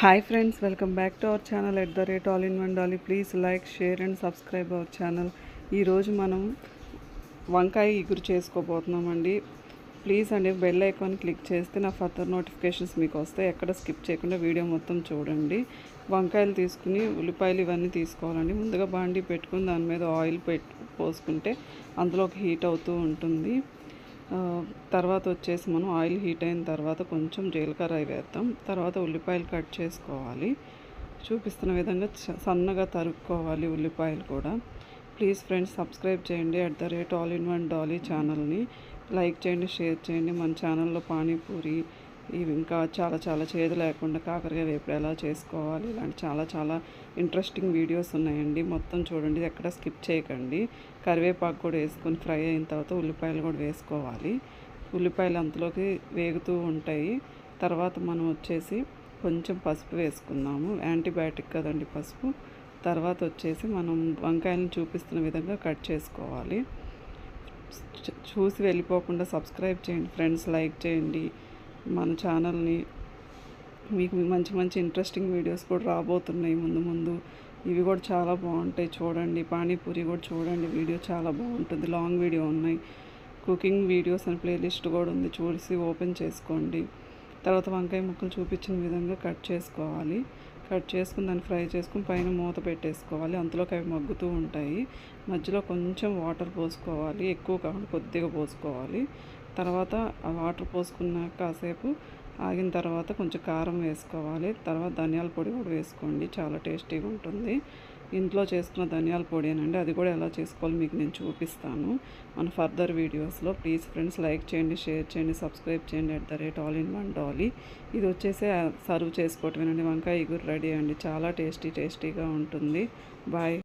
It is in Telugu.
Hi friends, welcome back to our channel @all-in-one-dolly. Please like, share and subscribe our channel. ఈరోజు మనం వంకాయ ఇగురు చేసుకోబోతున్నామండి. ప్లీజ్ అండి బెల్ ఐకాన్ క్లిక్ చేస్తే నా ఫర్దర్ నోటిఫికేషన్స్ మీకు వస్తాయి. ఎక్కడ స్కిప్ చేయకుండా వీడియో మొత్తం చూడండి. వంకాయలు తీసుకుని ఉల్లిపాయలు ఇవన్నీ తీసుకోవాలండి. ముందుగా బాండీ పెట్టుకుని దాని మీద ఆయిల్ పోసుకుంటే అందులోకి హీట్ అవుతూ ఉంటుంది. తర్వాత వచ్చేసి మనం ఆయిల్ హీట్ అయిన తర్వాత కొంచెం జీలకర్ర వేద్దాం. తర్వాత ఉల్లిపాయలు కట్ చేసుకోవాలి. చూపిస్తున్న విధంగా సన్నగా తరుక్కోవాలి ఉల్లిపాయలు కూడా. ప్లీజ్ ఫ్రెండ్స్ సబ్స్క్రైబ్ చేయండి @all-in-one-dolly ఛానల్ని. లైక్ చేయండి, షేర్ చేయండి. మన ఛానల్లో పానీపూరి ఇవి ఇంకా చాలా చేదు లేకుండా కాకరకాయ వేపుడు ఎలా చేసుకోవాలి ఇలాంటి చాలా ఇంట్రెస్టింగ్ వీడియోస్ ఉన్నాయండి. మొత్తం చూడండి, ఎక్కడ స్కిప్ చేయకండి. కరివేపాకు కూడా వేసుకొని ఫ్రై అయిన తర్వాత ఉల్లిపాయలు కూడా వేసుకోవాలి. ఉల్లిపాయలు అంతలోకి వేగుతూ ఉంటాయి. తర్వాత మనం వచ్చేసి కొంచెం పసుపు వేసుకుందాము. యాంటీబయాటిక్ కదండి పసుపు. తర్వాత వచ్చేసి మనం వంకాయలను చూపిస్తున్న విధంగా కట్ చేసుకోవాలి. చూసి వెళ్ళిపోకుండా సబ్స్క్రైబ్ చేయండి ఫ్రెండ్స్, లైక్ చేయండి మన ఛానల్ని. మీకు మంచి ఇంట్రెస్టింగ్ వీడియోస్ కూడా రాబోతున్నాయి ముందు. ఇవి కూడా చాలా బాగుంటాయి చూడండి. పానీపూరి కూడా చూడండి, వీడియో చాలా బాగుంటుంది. లాంగ్ వీడియో ఉన్నాయి. కుకింగ్ వీడియోస్ అని ప్లేలిస్ట్ కూడా ఉంది, చూసి ఓపెన్ చేసుకోండి. తర్వాత వంకాయ ముక్కలు చూపించిన విధంగా కట్ చేసుకోవాలి. కట్ చేసుకుని దాన్ని ఫ్రై చేసుకుని పైన మూత పెట్టేసుకోవాలి. అంతలోకి అవి మగ్గుతూ ఉంటాయి. మధ్యలో కొంచెం వాటర్ పోసుకోవాలి, ఎక్కువ కాకుండా కొద్దిగా పోసుకోవాలి. తర్వాత ఆ వాటర్ పోసుకున్న కాసేపు ఆగిన తర్వాత కొంచెం కారం వేసుకోవాలి. తర్వాత ధనియాల పొడి కూడా వేసుకోండి, చాలా టేస్టీగా ఉంటుంది. ఇంట్లో చేసుకున్న ధనియాల పొడి అనండి, అది కూడా ఎలా చేసుకోవాలి మీకు నేను చూపిస్తాను మన ఫర్దర్ వీడియోస్లో. ప్లీజ్ ఫ్రెండ్స్ లైక్ చేయండి, షేర్ చేయండి, సబ్స్క్రైబ్ చేయండి @all-in-one-dolly. ఇది వచ్చేసి సర్వ్ చేసుకోవటమేనండి. వంకాయ ఇగురు రెడీ అండి. చాలా టేస్టీగా ఉంటుంది. బాయ్.